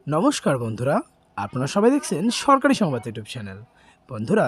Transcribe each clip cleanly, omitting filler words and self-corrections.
নমস্কার বন্ধুরা, আপনারা সবাই দেখছেন সরকারি সংবাদ ইউটিউব চ্যানেল। বন্ধুরা,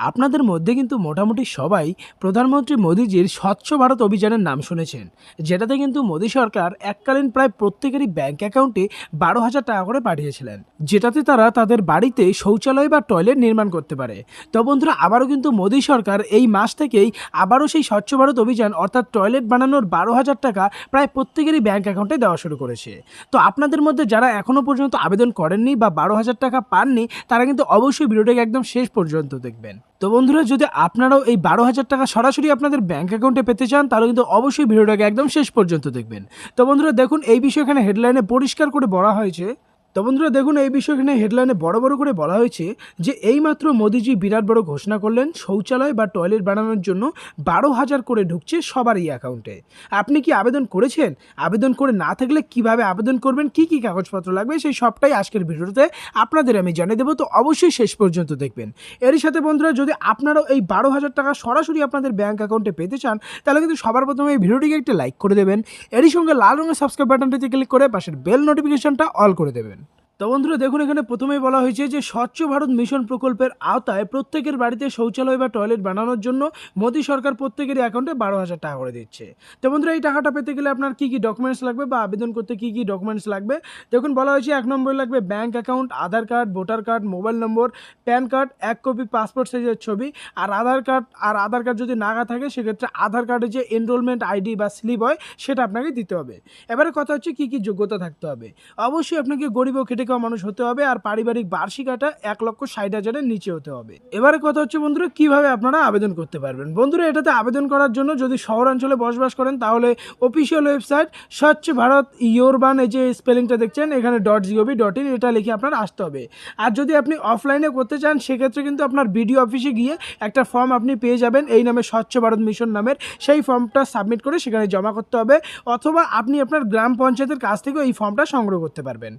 আপনাদের মধ্যে কিন্তু মোটামুটি সবাই প্রধানমন্ত্রী মোদিজির স্বচ্ছ ভারত অভিযানের নাম শুনেছেন, যেটাতে কিন্তু মোদি সরকার এককালীন প্রায় প্রত্যেকেরই ব্যাংক অ্যাকাউন্টে 12,000 টাকা করে পাঠিয়েছিলেন, যেটাতে তারা তাদের বাড়িতে শৌচালয় বা টয়লেট নির্মাণ করতে পারে। তো বন্ধুরা, আবারও কিন্তু মোদি সরকার এই মাস থেকেই আবারও সেই স্বচ্ছ ভারত অভিযান অর্থাৎ টয়লেট বানানোর 12,000 টাকা প্রায় প্রত্যেকেরই ব্যাংক অ্যাকাউন্টে দেওয়া শুরু করেছে। তো আপনাদের মধ্যে যারা এখনও পর্যন্ত আবেদন করেননি বা 12,000 টাকা পাননি, তারা কিন্তু অবশ্যই ভিডিওটাকে একদম শেষ পর্যন্ত দেখবেন। তো বন্ধুরা, যদি আপনারাও এই 12,000 টাকা সরাসরি আপনাদের ব্যাংক অ্যাকাউন্টে পেতে চান, তাহলে কিন্তু অবশ্যই ভিডিওটাকে একদম শেষ পর্যন্ত দেখবেন। তো বন্ধুরা দেখুন, এই বিষয়ে এখানে হেডলাইনে পরিষ্কার করে বলা হয়েছে। তো বন্ধুরা দেখুন, এই বিষয়ে এখানে হেডলাইনে বড় বড় করে বলা হয়েছে যে এইমাত্র মোদিজি বিরাট বড় ঘোষণা করলেন, শৌচালয় বা টয়লেট বানানোর জন্য 12,000 করে ঢুকছে সবারই অ্যাকাউন্টে। আপনি কি আবেদন করেছেন? আবেদন করে না থাকলে কিভাবে আবেদন করবেন, কি কি কাগজপত্র লাগবে, সেই সবটাই আজকের ভিডিওতে আপনাদের আমি জানিয়ে দেবো। তো অবশ্যই শেষ পর্যন্ত দেখবেন। এরই সাথে বন্ধুরা, যদি আপনারাও এই 12,000 টাকা সরাসরি আপনাদের ব্যাংক অ্যাকাউন্টে পেতে চান, তাহলে কিন্তু সবার প্রথমে এই ভিডিওটিকে একটা লাইক করে দেবেন। এরই সঙ্গে লাল রঙের সাবস্ক্রাইব বাটনটিতে ক্লিক করে পাশের বেল নোটিফিকেশনটা অল করে দেবেন। তো বন্ধুরা দেখুন, এখানে প্রথমেই বলা হয়েছে যে স্বচ্ছ ভারত মিশন প্রকল্পের আওতায় প্রত্যেকের বাড়িতে শৌচালয় বা টয়লেট বানানোর জন্য মোদী সরকার প্রত্যেকের অ্যাকাউন্টে 12,000 টাকা করে দিচ্ছে। তো বন্ধুরা, এই টাকাটা পেতে গেলে আপনার কী কী ডকুমেন্টস লাগবে বা আবেদন করতে কী কী ডকুমেন্টস লাগবে দেখুন, বলা হয়েছে 1 নম্বরে লাগবে bank account, Aadhaar card, voter card, mobile number, PAN card, 1 copy passport সাইজের ছবি, আর আধার কার্ড যদি না থাকে সেক্ষেত্রে আধার কার্ডে যে এনরোলমেন্ট আইডি বা স্লিপ হয় সেটা আপনাকে দিতে হবে। এবারে কথা হচ্ছে কী কী যোগ্যতা থাকতে হবে। অবশ্যই আপনাকে গরিব ও খেটে খাওয়া মানুষ হতে হবে, আর পারিবারিক বার্ষিক আয়টা 1,60,000-এর নিচে হতে হবে। এবারে কথা হচ্ছে বন্ধুরা, কিভাবে আপনারা আবেদন করতে পারবেন। বন্ধুরা, এটাতে আবেদন করার জন্য যদি শহরাঞ্চলে বসবাস করেন, তাহলে অফিসিয়াল ওয়েবসাইট স্বচ্ছ ভারত ইয়োরবান, এই যে স্পেলিংটা দেখছেন এখানে .gov.in, এটা লিখে আপনার আসতে হবে। আর যদি আপনি অফলাইনে করতে চান, সেক্ষেত্রে কিন্তু আপনার বিডিও অফিসে গিয়ে একটা ফর্ম আপনি পেয়ে যাবেন এই নামে, স্বচ্ছ ভারত মিশন নামের। সেই ফর্মটা সাবমিট করে সেখানে জমা করতে হবে, অথবা আপনি আপনার গ্রাম পঞ্চায়েতের কাছ থেকেও এই ফর্মটা সংগ্রহ করতে পারবেন।